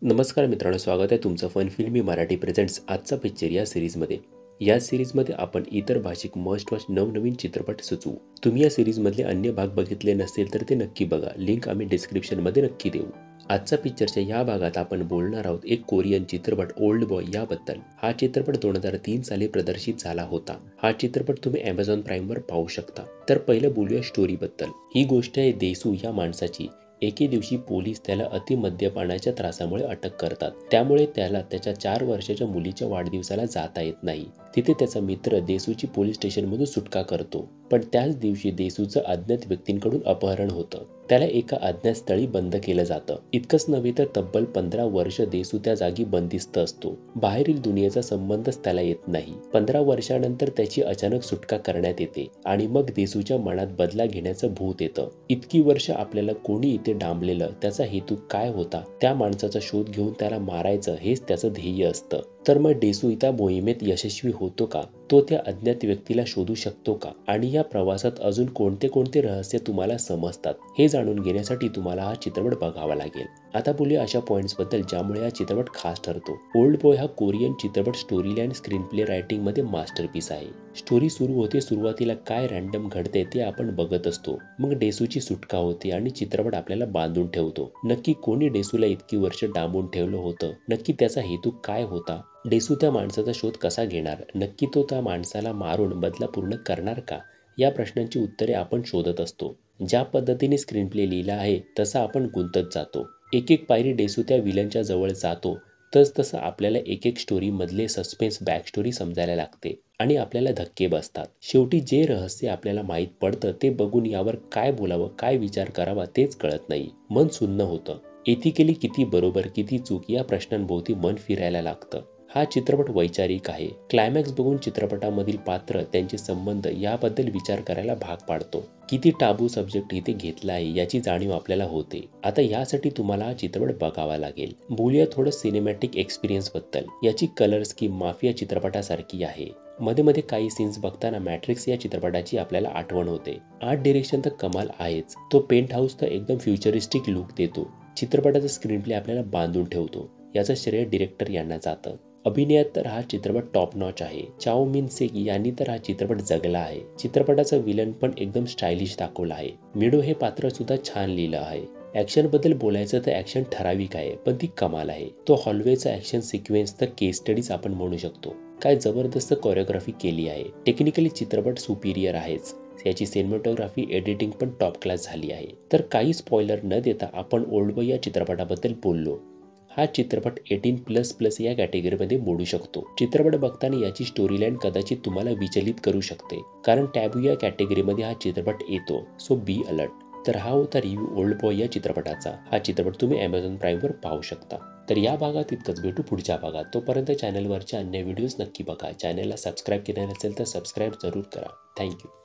नमस्कार मित्रांनो, स्वागत आहे तुमचं फन फिल्मी मराठी प्रेझेंट्स आजचा पिक्चर या सिरीजमध्ये. या सिरीजमध्ये आपण इतर भाषिक मस्ट वॉच नवनवीन चित्रपट सुचवू. तुम्ही या सिरीजमधले अन्य भाग बघितले नसेल तर ते नक्की बघा. लिंक आम्ही डिस्क्रिप्शनमध्ये नक्की देऊ. आजच्या पिक्चरच्या या भागात आपण बोलणार आहोत एक कोरियन चित्रपट ओल्ड बॉय याबद्दल. हा चित्रपट 2003 साली प्रदर्शित झाला होता. हा चित्रपट तुम्ही Amazon प्राईमवर पाहू शकता. तर पहिलं बोलूया स्टोरीबद्दल. ही गोष्ट आहे देसू या माणसाची. एके दिवशी पोलीस त्याला अतिमद्यपानाच्या त्रासामुळे अटक करतात. त्यामुळे त्याला त्याच्या 4 वर्षाच्या मुलीच्या वाढदिवसाला जाता येत नाही. तिथे त्याचा मित्र देसूची पोलीस स्टेशनमधून सुटका करतो. पण त्याच दिवशी देसूचं अज्ञात व्यक्तींकडून अपहरण होतं. त्याला एका अज्ञात स्थळी बंद केलं जातं. इतकंच नव्हे तर तब्बल 15 वर्ष देसू त्या जागी बंदिस्त असतो. बाहेरील दुनियेचा संबंधच त्याला येत नाही. 15 वर्षानंतर त्याची अचानक सुटका करण्यात येते आणि मग देसूच्या मनात बदला घेण्याचं भूत येतं. इतकी वर्ष आपल्याला कोणी इथे डांबलेलं, त्याचा हेतू काय होता, त्या माणसाचा शोध घेऊन त्याला मारायचं हेच त्याचं ध्येय असतं. तर मग देसू त्या मोहिमेत यशस्वी होतो का? तो त्या अज्ञात व्यक्तीला शोधू शकतो का? आणि या प्रवासात अजून कोणते कोणते रहस्य तुम्हाला समजतात हे जाणून घेण्यासाठी तुम्हाला हा चित्रपट बघावा लागेल. आता बोलूया अशा पॉइंट्सबद्दल ज्यामुळे हा चित्रपट खास ठरतो. ओल्ड बॉय हा कोरियन चित्रपट स्टोरी आणि स्क्रीन प्ले रायटिंग मध्ये मास्टरपीस आहे. स्टोरी सुरू होते, सुरुवातीला काय रॅन्डम घडते ते आपण बघत असतो. मग डेसूची सुटका होते आणि चित्रपट आपल्याला बांधून ठेवतो. नक्की कोणी डेसूला इतकी वर्ष डांबून ठेवलं होतं? नक्की त्याचा हेतू काय होता? डेसू त्या माणसाचा शोध कसा घेणार? नक्की तो त्या माणसाला मारून बदला पूर्ण करणार का? या प्रश्नांची उत्तरे आपण शोधत असतो. ज्या पद्धतीने स्क्रीन प्ले लिहिला आहे तसा आपण गुंतत जातो. एक एक पायरी डेसू त्या विलनच्या जवळ जातो तसं आपल्याला एक एक स्टोरी मधले सस्पेन्स बॅक स्टोरी समजायला लागते आणि आपल्याला धक्के बसतात. शेवटी जे रहस्य आपल्याला माहीत पडतं ते बघून यावर काय बोलावं, काय विचार करावा तेच कळत नाही. मन सुन्न होतं. एथिकली किती बरोबर, किती चूक या प्रश्नांभोवती मन फिरायला लागतं. हा चित्रपट वैचारिक आहे. क्लायमॅक्स बघून चित्रपटामधील पात्र, त्यांचे संबंध याबद्दल विचार करायला भाग पाडतो. किती टाबू सब्जेक्ट इथे घेतला आहे याची जाणीव आपल्याला होते. आता यासाठी तुम्हाला हा चित्रपट बघावा लागेल. बोलूया थोडं सिनेमॅटिक एक्सपिरियन्स बद्दल. याची कलर स्कीम माफिया चित्रपटासारखी आहे. मध्ये मध्ये काही सीन्स बघताना मॅट्रिक्स या चित्रपटाची आपल्याला आठवण होते. आर्ट डिरेक्शन तर कमाल आहेच. तो पेंट हाऊस तर एकदम फ्युचरिस्टिक लुक देतो. चित्रपटाचा स्क्रीन प्ले आपल्याला बांधून ठेवतो. याचं श्रेय डिरेक्टर यांना जातं. अभिनयात तर हा चित्रपट टॉप नॉच आहे. चाओ मिन सेक यांनी तर हा चित्रपट जगला आहे. चित्रपटाचा विलन पण एकदम स्टायलिश दाखवला आहे. मिडो हे पात्र सुद्धा छान लिहिलं आहे. ॲक्शन बद्दल बोलायचं तर ॲक्शन ठराविक आहे पण ती कमाल आहे. तो हॉलवेचा ॲक्शन सिक्वेन्स तर केस स्टडीज आपण म्हणू शकतो. काय जबरदस्त कोरिओग्राफी केली आहे. टेक्निकली चित्रपट सुपिरियर आहेच. याची सिनेमॅटोग्राफी एडिटिंग पण टॉप क्लास झाली आहे. तर काही स्पॉइलर न देता आपण ओल्ड बॉय या चित्रपटाबद्दल बोललो. हा चित्रपट 18++ या कॅटेगरीमध्ये मोडू शकतो. चित्रपट बघताना याची स्टोरी लाईन कदाचित तुम्हाला विचलित करू शकते, कारण टॅबू या कॅटेगरीमध्ये हा चित्रपट येतो. So be alert. तर हा होता रिव्ह्यू ओल्ड बॉय या चित्रपटाचा. हा चित्रपट तुम्ही Amazon प्राईमवर पाहू शकता. तर या भागात इतकंच. भेटू पुढच्या भागात. तोपर्यंत चॅनलवरचे अन्य व्हिडिओज नक्की बघा. चॅनलला सबस्क्राईब केले नसेल तर सबस्क्राईब जरूर करा. थँक्यू.